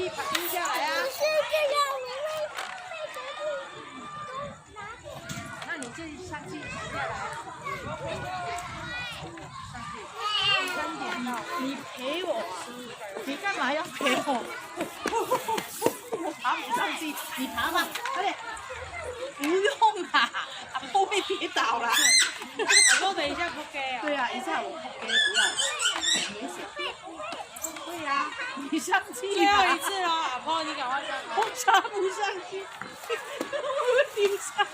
去把丢下来啊。不是这样，我会那你自己上去下来。3点到，你陪我，你干嘛要陪我？我爬不上去，你爬吧，快点。不用啦，阿婆会跌倒啦。阿婆等一下扑街啊。对啊，一下我扑街不要，很危险。对呀，你上去。最后一次了，阿婆你赶快上。我爬不上去，我会丢下来。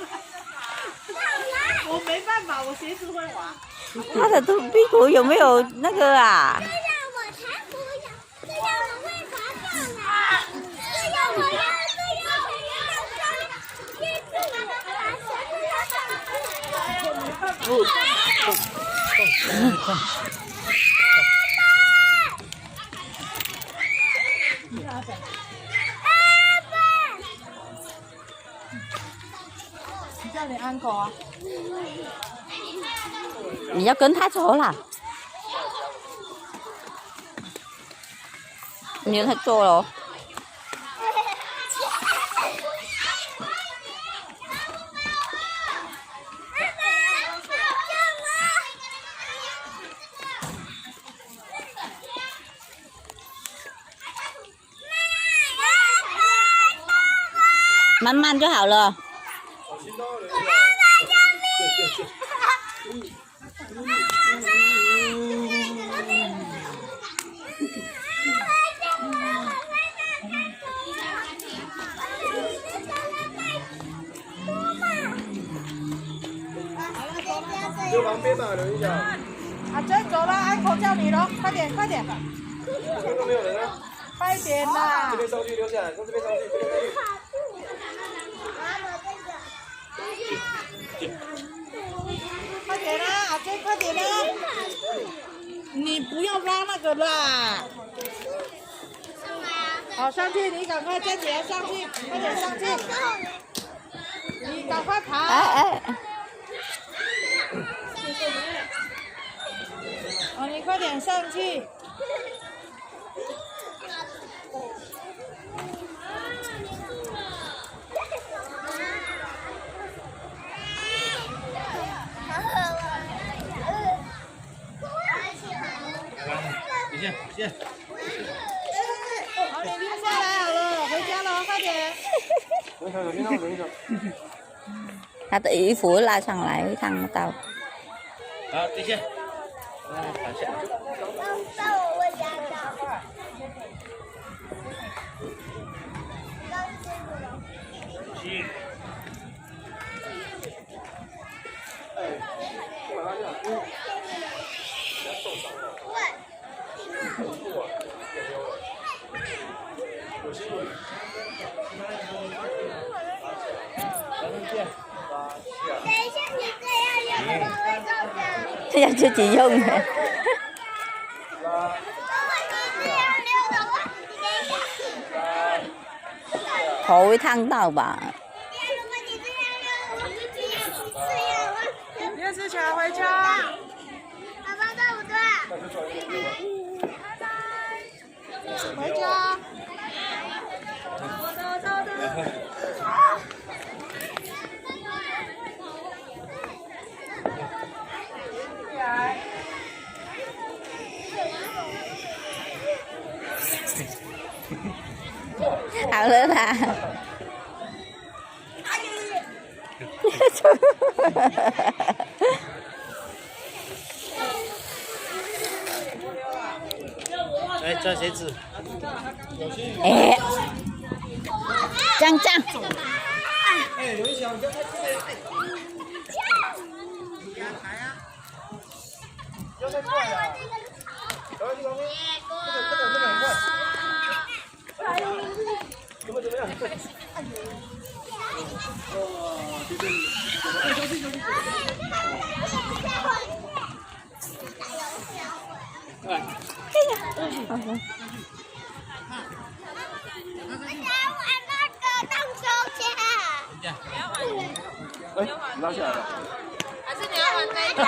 我没办法，我随时会滑。他的屁股有没有那个啊？这样我才不要，这样我会滑上来。这样我要，这样我要上，接住我的滑绳，这样你叫你安狗啊？你要跟他走啦，你让他坐咯。慢慢就好了。就旁边吧，等一下。阿珍走了，安口叫你了，快点快点。这边都没有人啊。快点啦！这边上去留下来，从这边上去，这边上去。快点啦，阿珍快点啦！你不要拉那个啦。好，上去，你赶快站起来上去，快点上去。你赶快爬。哎。哦，你快点上去。你先，先。好，你溜下来好了，回家了，快点。等一下，等一下，等一下。他的衣服拉上来会看得到。好，等一下。来，躺下。帮我问家长。去。等一下，你这样有可能会受伤。这样自己用的。如果你这样溜的话，你等一下。头会烫到吧？如果你这样溜的话，这样的话，叶思强回家。爸爸对不对？回家。好了啦。来，穿鞋子。哎，这样。哎，刘一翔，你不要太快。不要太快啊！赶快去旁边，这个很快。怎么样？哦，对对。哎。哎，你拉下来了。还是你要玩那个？